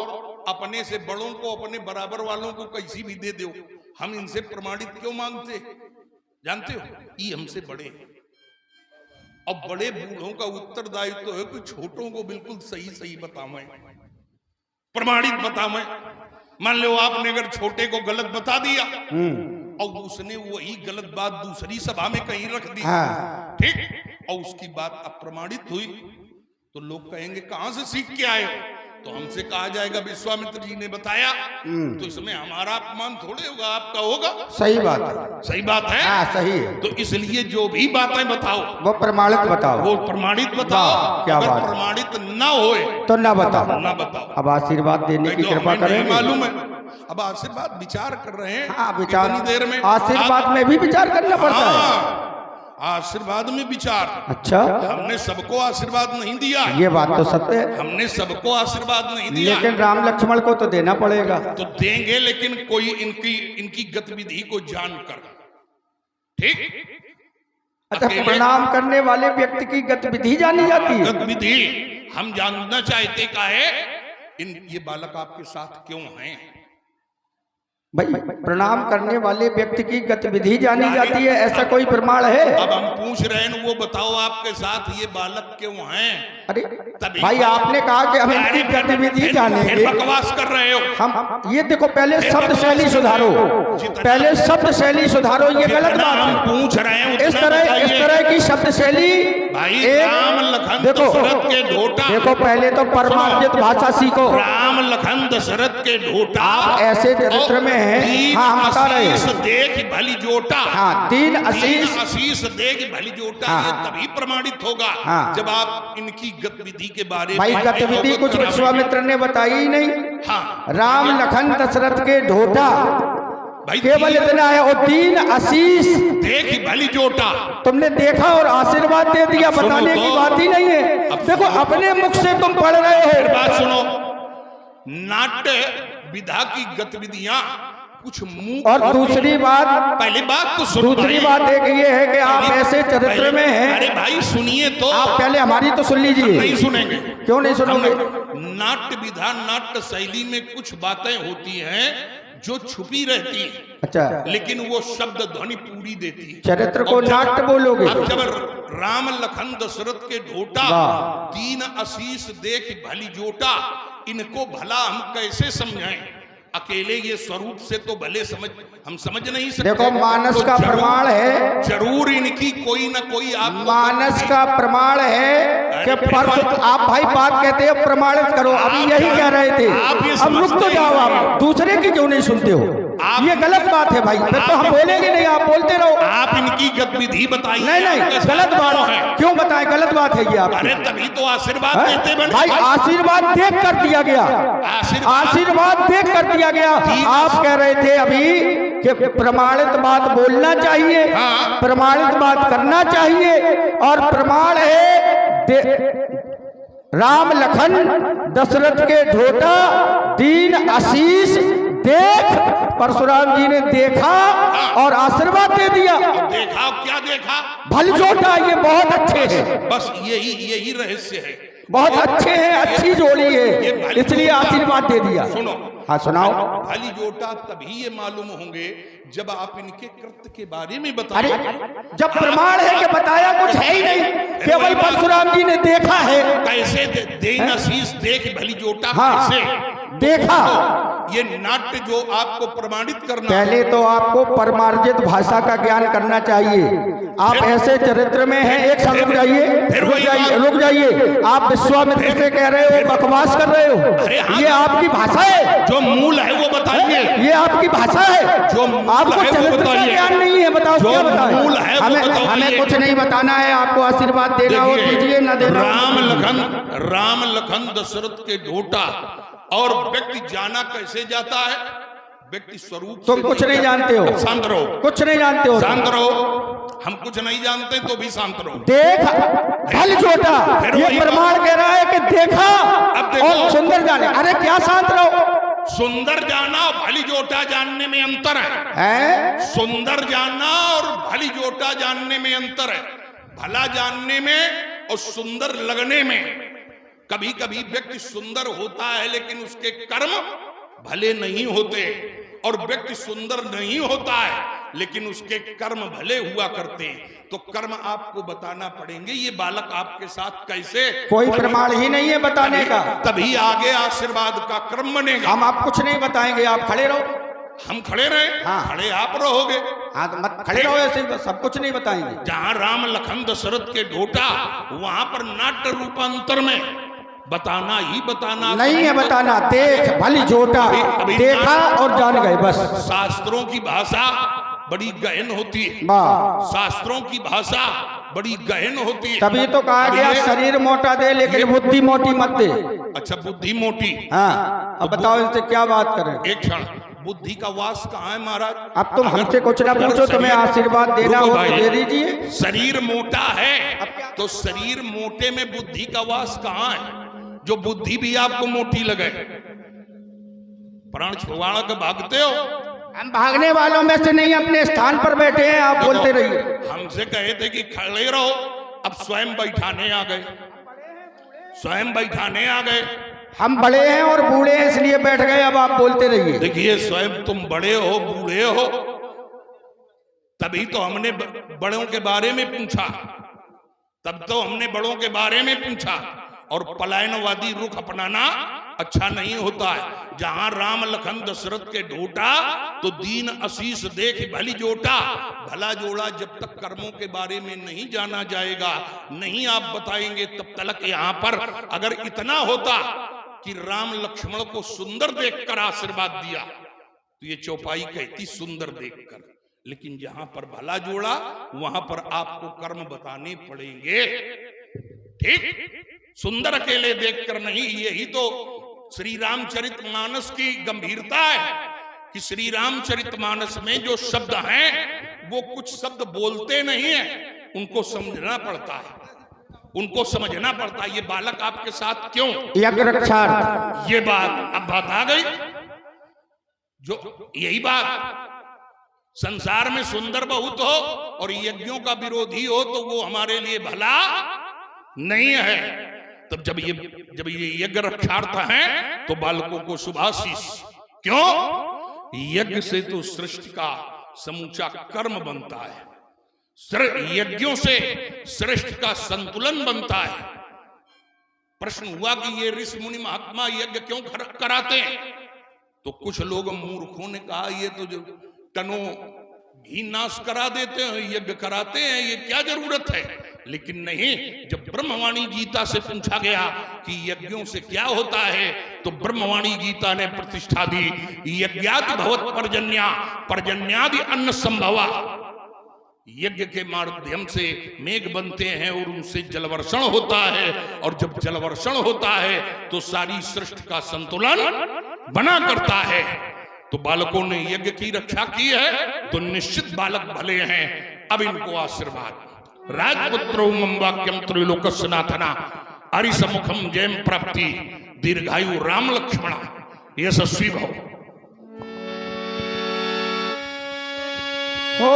अपने से बड़ों को, अपने बराबर वालों को कैसी भी दे दो। हम इनसे प्रमाणित क्यों मांगते, जानते हो? ये हमसे बड़े हैं। अब बड़े बूढ़ों का उत्तरदायित्व तो है कि छोटों को बिल्कुल सही सही बतावें, प्रमाणित बतावें। मान लो आपने अगर छोटे को गलत बता दिया और उसने वही गलत बात दूसरी सभा में कहीं रख दी, हाँ। ठीक, और उसकी बात अप्रमाणित हुई तो लोग कहेंगे कहां से सीख के आए हो? तो हमसे कहा जाएगा विश्वामित्र जी ने बताया। तो इसमें हमारा अपमान थोड़े होगा, आपका होगा। सही बात है। सही बात है। हाँ सही है। तो इसलिए जो भी बातें बताओ वो प्रमाणित बताओ, वो प्रमाणित बताओ। क्या अगर बात है। प्रमाणित ना होए तो ना बताओ, ना बताओ। अब आशीर्वाद देने की तो कृपा हमें नहीं करें। मालूम है। अब आशीर्वाद विचार कर रहे हैं। हाँ विचार, कितनी देर में आशीर्वाद में भी विचार करना पड़ता है। आशीर्वाद में विचार। अच्छा, हमने सबको आशीर्वाद नहीं दिया। ये बात तो सत्य है। हमने सबको आशीर्वाद नहीं दिया, लेकिन राम लक्ष्मण को तो देना पड़ेगा। तो देंगे, लेकिन कोई इनकी गतिविधि को जानकर, ठीक। अच्छा, प्रणाम करने वाले व्यक्ति की गतिविधि जानी जाती है। गतिविधि हम जानना चाहते का है, ये बालक आपके साथ क्यों हैं? भाई प्रणाम करने वाले व्यक्ति की गतिविधि जानी जाती है, ऐसा कोई प्रमाण है? अब हम पूछ रहे हैं, वो बताओ आपके साथ ये बालक क्यों हैं? अरे भाई आपने कहा कि हम इनकी गतिविधि जानेंगे, बकवास कर रहे हो। हम ये देखो, पहले शब्द शैली सुधारो, पहले शब्द शैली सुधारो, ये गलत बात है। पूछ रहे हैं इस तरह की शब्द शैली। भाई राम लखन दशरथ के ढोटा, देखो पहले तो परमार्जित भाषा सीखो। राम लखन दशरथ के ढोटा, आप ऐसे चरित्र में हैं। हाँ हम बता रहे हैं। देख भली जोटा। हाँ, तीन आशीष देख भली जोटा। हाँ, ये तभी प्रमाणित होगा हाँ, जब आप इनकी गतिविधि के बारे में। भाई गतिविधि कुछ विश्वामित्र ने बताई ही नहीं। हाँ, राम लखन दशरथ के ढोटा, भाई केवल इतना है। और तीन आशीष देख भली जोटा, तुमने देखा और आशीर्वाद दे दिया, बताने की बात ही नहीं है। देखो अपने मुख से तुम पढ़ रहे हो। बात सुनो, नाट्य विधा की गतिविधियां कुछ मुंह। और दूसरी बात, पहली बात तो सुनो, दूसरी बात एक ये है कि आप ऐसे चरित्र में हैं। अरे भाई सुनिए तो, आप पहले हमारी तो सुन लीजिए। नहीं सुनेंगे? क्यों नहीं सुनोगे? नाट्य विधा, नाट्य शैली में कुछ बातें होती हैं जो छुपी रहती है। अच्छा, लेकिन वो शब्द ध्वनि पूरी देती है। चरित्र को नाट्य बोलोगे। अब जब राम लखन दशरथ के ढोटा, तीन आशीष देख भली जोटा, इनको भला हम कैसे समझाएं? अकेले ये स्वरूप से तो भले हम समझ नहीं सकते। देखो मानस का प्रमाण है, जरूर इनकी कोई ना कोई आप मानस का प्रमाण है कि आप भाई बात कहते हो प्रमाणित करो। अभी यही कह रहे थे, अब रुक तो जाओ, आप दूसरे की क्यों नहीं सुनते हो? ये गलत बात है भाई, फिर तो हम बोलेंगे नहीं, आप बोलते रहो। आप इनकी गतिविधि बताइए। नहीं, गलत बात है। क्यों बताएं, गलत बात है ये आप। अरे तभी तो आशीर्वाद देते बने भाई, आशीर्वाद देख कर दिया गया, आशीर्वाद देख कर दिया गया। आप कह रहे थे अभी कि प्रमाणित बात बोलना चाहिए, प्रमाणित बात करना चाहिए, और प्रमाण है राम लखन दशरथ के ढोटा दीन आशीष देख, परशुराम जी ने देखा और आशीर्वाद दे दिया। देखा क्या देखा? भलजोटा, ये बहुत अच्छे हैं। बस यही रहस्य है, बहुत अच्छे हैं, अच्छी जोड़ी है, इसलिए आशीर्वाद दे दिया। सुनो, हाँ सुनाओ। भली जोटा तभी ये मालूम होंगे जब आप इनके कृत्य के बारे में बताएं। अरे जब प्रमाण है कि बताया कुछ है ही नहीं, केवल परशुराम जी ने देखा है। कैसे देना शीश देख भली जोटा, हाँ, कैसे देखा? ये नाट्य जो आपको प्रमाणित करना, पहले तो आपको परमार्जित भाषा का ज्ञान करना चाहिए। आप ऐसे चरित्र में हैं, एक साथ रुक जाइए। आप विश्वामित्र से कह रहे हो बकवास कर रहे हो, ये आपकी भाषा है? जो मूल है वो बताइए। ये आपकी भाषा है? जो आपको चरित्र का ज्ञान नहीं है, बताओ क्या बताएं? हमें कुछ नहीं बताना है, आपको आशीर्वाद देना हो दीजिए, ना देना। राम लखन दशरथ के ढोटा, और व्यक्ति जाना कैसे जाता है? व्यक्ति स्वरूप। तुम कुछ नहीं जानते हो, शांत रहो। कुछ नहीं जानते हो, शांत रहो। हम कुछ नहीं जानते तो भी शांत रहो। देख भलजोटा, ये प्रमाण कह रहा है कि देखा और सुंदर जाने। अरे क्या शांत रहो। सुंदर जाना और भली जोटा जानने में अंतर है। सुंदर जानना और भली जोटा जानने में अंतर है। भला जानने में और सुंदर लगने में। कभी कभी व्यक्ति सुंदर होता है लेकिन उसके कर्म भले नहीं होते, और व्यक्ति सुंदर नहीं होता है लेकिन उसके कर्म भले हुआ करते हैं। तो कर्म आपको बताना पड़ेंगे। ये बालक आपके साथ कैसे, कोई प्रमाण ही नहीं है बताने का, तभी आगे आशीर्वाद का क्रम बनेगा। हम आप कुछ नहीं बताएंगे, आप खड़े रहो। हम खड़े रहे? हाँ। खड़े आप रहोगे। हाँ तो मत खड़े रहो, ऐसे सब कुछ नहीं बताएंगे। जहां राम लखन दशरथ के ढोटा, वहां पर नाट्य रूपांतर में बताना ही बताना नहीं है, बताना। देख भली जोटा, देखा और जान गए, बस। शास्त्रों की भाषा बड़ी गहन होती है। शास्त्रों की भाषा बड़ी गहन होती है। तभी तो कहा गया शरीर मोटा दे लेकिन बुद्धि मोटी मत दे। अच्छा, बुद्धि मोटी। हाँ, अब बताओ इनसे क्या बात करें। एक क्षण, बुद्धि का वास कहाँ है महाराज? अब तुम हमसे कुछ ना पूछो, तुम्हें आशीर्वाद देना हो तो दे दीजिए। शरीर मोटा है तो शरीर मोटे में बुद्धि का वास कहाँ है? जो बुद्धि भी आपको मोटी लगे। प्राण छुड़वाना के भागते हो। हम भागने वालों में से नहीं, अपने स्थान पर बैठे हैं, आप बोलते रहिए। हमसे कहे थे कि खड़े रहो, अब स्वयं बैठाने आ गए। स्वयं बैठाने आ गए। हम बड़े हैं और बूढ़े हैं इसलिए बैठ गए, अब आप बोलते रहिए। देखिए, स्वयं तुम बड़े हो, बूढ़े हो, तभी तो हमने बड़ों के बारे में पूछा। तब तो हमने बड़ों के बारे में पूछा। और पलायनवादी रुख अपनाना अच्छा नहीं होता है। जहां राम लखन दशरथ के ढोटा, तो दीन आशीष देख भली जोटा। भला जोड़ा जब तक कर्मों के बारे में नहीं जाना जाएगा, नहीं आप बताएंगे तब तक। यहाँ पर अगर इतना होता कि राम लक्ष्मण को सुंदर देखकर आशीर्वाद दिया, तो ये चौपाई कहती सुंदर देखकर। लेकिन जहां पर भला जोड़ा, वहां पर आपको कर्म बताने पड़ेंगे। ठीक, सुंदर अकेले देखकर नहीं। यही तो श्री रामचरितमानस की गंभीरता है कि श्री रामचरितमानस में जो शब्द हैं, वो कुछ शब्द बोलते नहीं है, उनको समझना पड़ता है, उनको समझना पड़ता है। ये बालक आपके साथ क्यों? यज्ञ रक्षार्थ। ये बात अब बात आ गई। जो यही बात, संसार में सुंदर बहुत हो और यज्ञों का विरोधी हो तो वो हमारे लिए भला नहीं है। तब जब ये यज्ञ रक्षार्थ है तो बालकों को शुभाशीष। क्यों? यज्ञ से तो सृष्टि का समूचा कर्म बनता है। यज्ञों से सृष्टि का संतुलन बनता है। प्रश्न हुआ कि ये ऋषि मुनि महात्मा यज्ञ क्यों कराते हैं? तो कुछ लोग मूर्खों ने कहा ये तो जो टनों घी नाश करा देते हैं, यज्ञ कराते हैं, ये क्या जरूरत है? लेकिन नहीं, जब ब्रह्मवाणी गीता से पूछा गया कि यज्ञों से क्या होता है, तो ब्रह्मवाणी गीता ने प्रतिष्ठा दी, यज्ञादि भवत पर्जन्या, पर्जन्यादि अन्न संभवा। यज्ञ के माध्यम से मेघ बनते हैं और उनसे जलवर्षण होता है, और जब जलवर्षण होता है तो सारी सृष्टि का संतुलन बना करता है। तो बालकों ने यज्ञ की रक्षा की है तो निश्चित बालक भले हैं। अब इनको आशीर्वाद। राजपुत्रो मम वाक्यम त्रैलोक्यस्य नाथना अरिसमुखम जयम प्राप्ति दीर्घायु राम लक्ष्मण यशस्वी भव। हो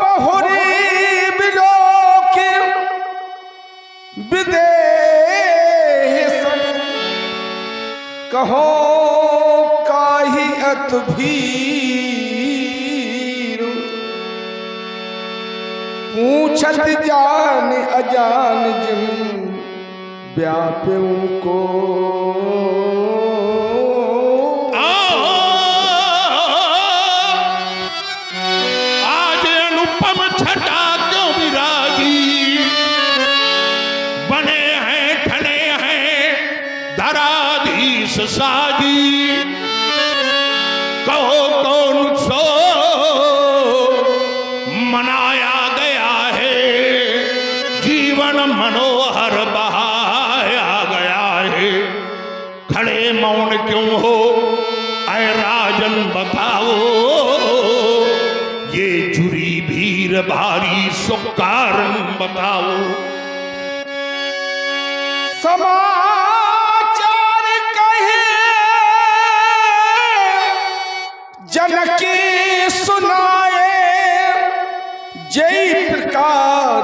बहुरी बिलोके विदेश कहो काहि अत भीरु पूछत जान अजान जिम व्याप्यों को। आज अनुपम छटा क्यों विराजी, बने हैं ठने हैं धराधीश साजी। कहो कौन सो मनाया गया है, जीवन मनोहर बहाया गया है। खड़े मौन क्यों हो ऐ राजन बताओ, ये जुरी भीर भारी सो कारण बताओ। समाचार कहे जनकी सुनाए, जय प्रकार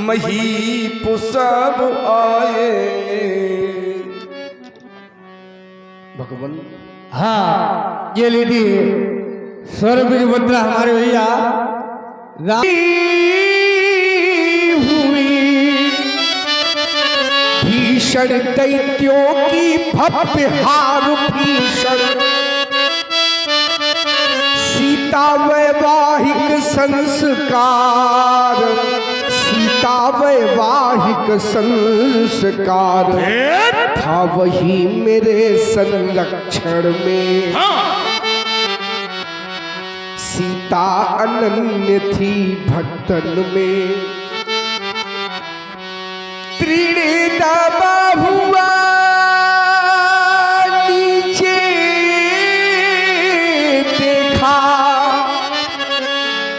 महीप सब आए। भगवान हाँ, ये लीजिए स्वर्ग मुद्रा हमारे भैया हुई भीषण दैत्यों की भव्य हार भीषण, सीता वैवाहिक संस्कार, सीता वैवाहिक संस्कार था वही मेरे संरक्षण में। सीता अनन्य थी भक्तन में, त्रिनेदा हुआ नीचे देखा,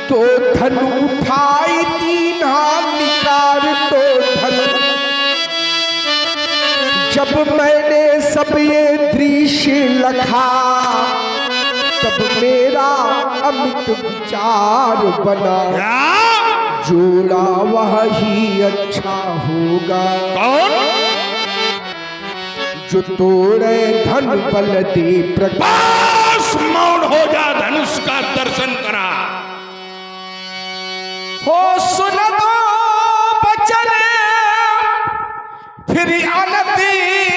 तो धन उठाई तीन हाथ निकार तो धन। जब मैंने सब ये दृश्य लखा, तब मेरा अमित विचार बना, जोड़ा वह ही अच्छा होगा। कौन? जो तोड़े धन बल दे प्रकाश। मौन हो जा, धनुष का दर्शन करा। हो सुन दो बचन फिर अनति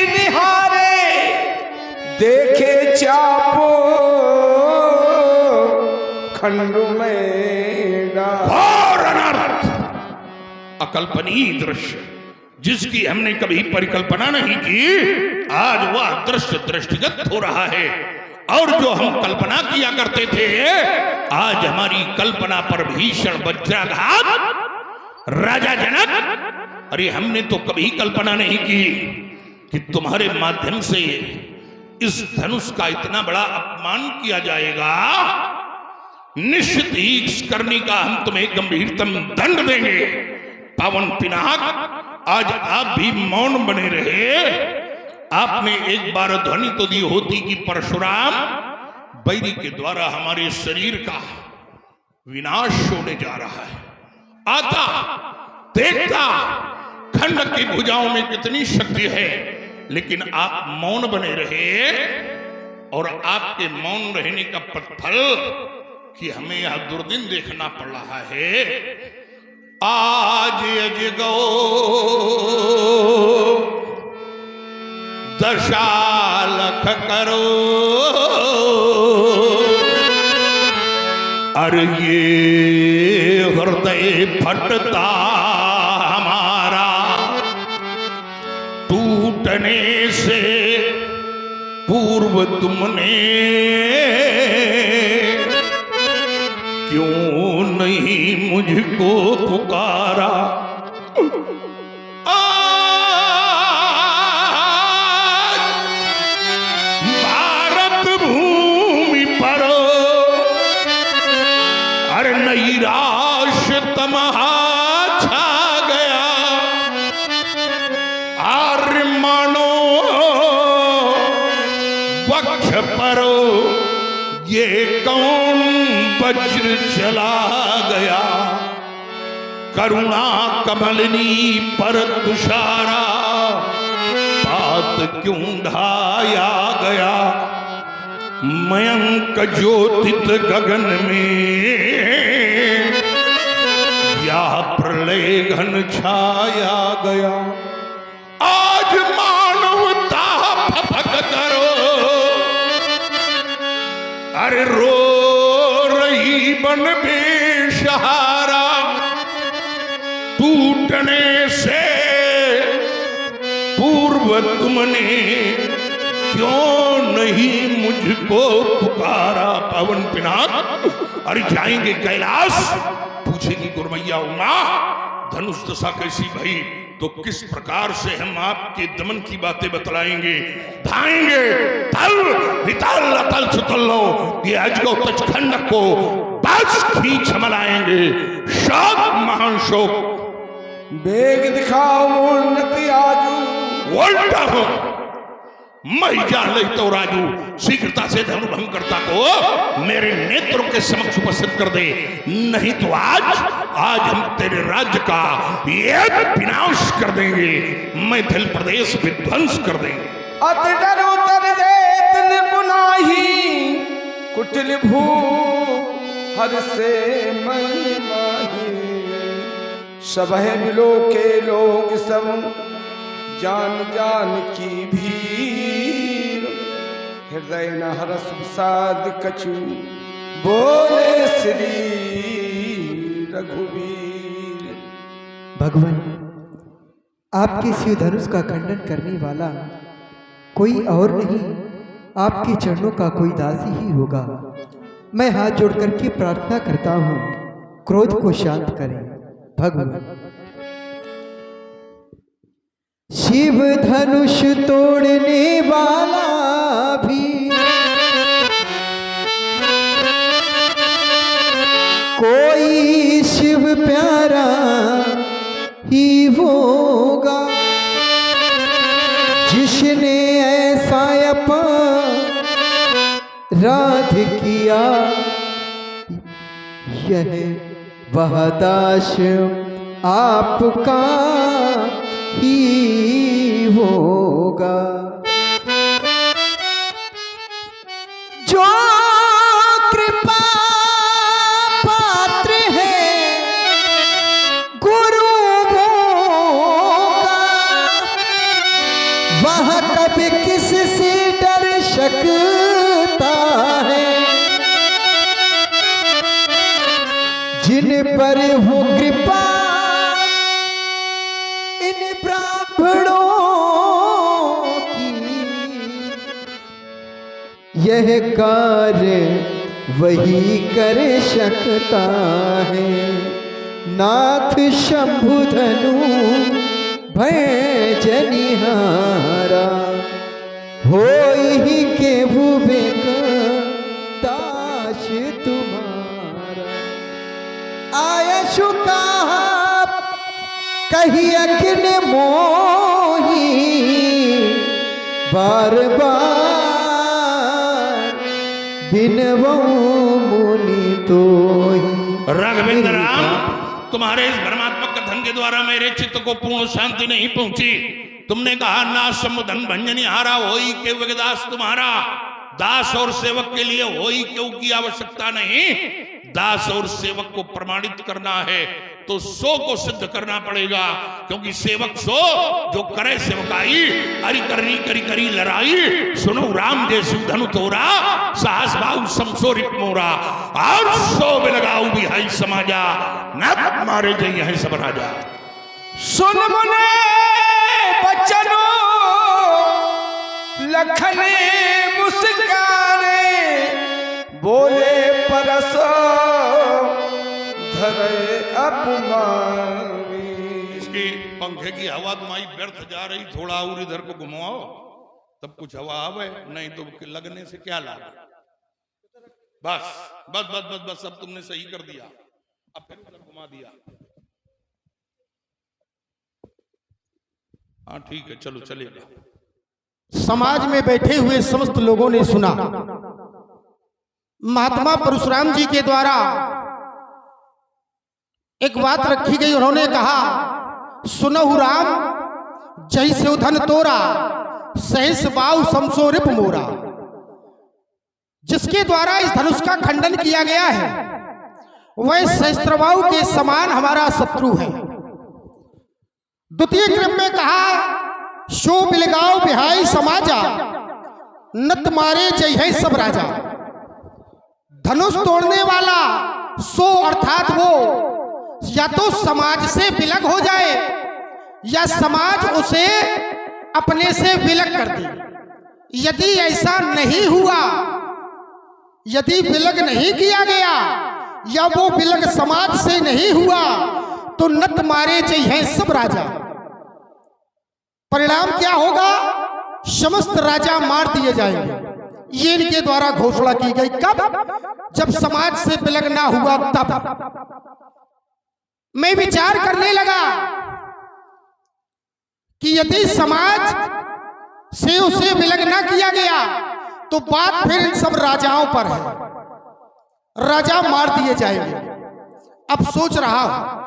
निहारे, देखे चापो खंड में घोर अनर्थ, अकल्पनीय दृश्य जिसकी हमने कभी परिकल्पना नहीं की, आज वह दृश्य दृष्टिगत हो रहा है। और जो हम कल्पना किया करते थे, आज हमारी कल्पना पर भीषण वज्राघात। राजा जनक, अरे हमने तो कभी कल्पना नहीं की कि तुम्हारे माध्यम से इस धनुष का इतना बड़ा अपमान किया जाएगा। निश्चित ही इस करनी का हम तुम्हें गंभीरतम दंड देंगे। पावन पिनाक, आज आप भी मौन बने रहे। आपने एक बार ध्वनि तो दी होती कि परशुराम बैरी के द्वारा हमारे शरीर का विनाश होने जा रहा है। आता देखता खंडक की भुजाओं में कितनी शक्ति है, लेकिन आप मौन बने रहे। और आपके मौन रहने का प्रतिफल कि हमें यह दुर्दिन देखना पड़ रहा है। आज अजगो दशालख करो, अरे ये हृदय फटता टूटने से पूर्व तुमने क्यों नहीं मुझको पुकारा। आज भारत भूमि पर अरे नैराश तमहा छा गया। आर्य मानो वक्ष पर ये कौन वज्र चला गया। करुणा कमलिनी पर तुषारा पात क्यों ढाया गया। मयंक ज्योतित गगन में या प्रलय घन छाया गया। आज मानवता फपक करो अरे रो रही बन बेसहारा। टूटने से पूर्व तुमने क्यों नहीं मुझको पुकारा। पवन पिनाक अरे जाएंगे कैलाश, पूछेगी गुरमैया उमा धनुष दशा कैसी भई तो किस प्रकार से हम आपके दमन की बातें बतलाएंगे। धाएंगे तल विताल अतल सुतल्लो ये अजगो तचखंडक को बस खींच मलाएंगे। शोक महान शोक बेग दिखाओ उन्नति आजू। उल्टा हो मैं जान ले तो राजू शीघ्रता से धनुर्भंग करता को मेरे नेत्रों के समक्ष उपस्थित कर दे, नहीं तो आज हम तेरे राज्य का ये विनाश कर देंगे। मैथिल प्रदेश विध्वंस कर देंगे। अति डर उतर दे तिन पुनाही कुटिल भू हर से मन माही। सबह मिलो के लोग सब जान जान की भीड़। हृदय न हरस विषाद कछु बोले श्री रघुवीर। भगवान आपके शिव धनुष का खंडन करने वाला कोई और नहीं, आपके चरणों का कोई दासी ही होगा। मैं हाथ जोड़ करके प्रार्थना करता हूँ क्रोध को शांत करें भगवान। शिव धनुष तोड़ने वाला भी कोई शिव प्यारा ही होगा, जिसने ऐसा अपराध किया यह वह दास आपका ही होगा। जो कृपा पात्र है गुरु होगा, वह कभी किससे डर सकता है। जिन पर हो कृपा इन ब्राह्मणों की, यह कार्य वही कर सकता है। नाथ शंभु धनु भय जनिहारा, होई के भूबेक दास तुम्हारा। आयशु कहा कही अग्नि मोही, बार बार बिनवो मुनि तोही। राघवेंद्र राम तुम्हारे इस भ्रमात्मक कथन के द्वारा मेरे चित्त को पूर्ण शांति नहीं पहुंची। तुमने कहा ना समुधन भंजनी हारा होई के दास तुम्हारा। दास और सेवक के लिए होई क्यों की आवश्यकता नहीं। दास और सेवक को प्रमाणित करना है तो सो को सिद्ध करना पड़ेगा, क्योंकि सेवक सो जो करे सेवकाई। अरि करनी करी करी लड़ाई, सुनो राम जैसु धनु तोरा। साहस भाव समसोरित मोरा, और सो लगाऊ भी हाई समाजा। न मारे जय है सब राजा। सुन मुने बचनो लखने मुस्काने बोले परस धरे अपमानी। इसकी पंखे की हवा तुम्हारी व्यर्थ जा रही, थोड़ा और इधर को घुमाओ तब कुछ हवा आवे, नहीं तो लगने से क्या लाभ। बस बस बस बस बस, सब तुमने सही कर दिया, अब फिर उधर घुमा दिया। हाँ ठीक है, चलो चलेगा। समाज में बैठे हुए समस्त लोगों ने सुना, महात्मा परशुराम जी के द्वारा एक बात रखी गई। उन्होंने कहा, सुनहु राम जय से धन तोरा, सहस बाऊ समसो रिप मोरा। जिसके द्वारा इस धनुष का खंडन किया गया है वह सहस्त्रबाहु के समान हमारा शत्रु है। द्वितीय क्रम में कहा, शो बिलगाओ बिहाई समाजा, नत मारे जय है सब राजा। धनुष तोड़ने वाला सो अर्थात वो या तो समाज से विलग हो जाए या समाज उसे अपने से विलग कर दे। यदि ऐसा नहीं हुआ, यदि विलग नहीं किया गया या वो विलग समाज से नहीं हुआ तो नत मारे जय है सब राजा। परिणाम क्या होगा? समस्त राजा मार दिए जाएंगे। ये इनके द्वारा घोषणा की गई। कब? जब समाज से विलग ना हुआ तब। मैं विचार करने लगा कि यदि समाज से उसे विलग ना किया गया तो बात फिर इन सब राजाओं पर है, राजा मार दिए जाएंगे। अब सोच रहा हूं,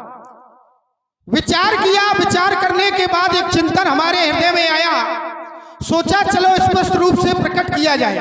विचार किया, विचार करने के बाद एक चिंतन हमारे हृदय में आया। सोचा चलो स्पष्ट रूप से प्रकट किया जाए।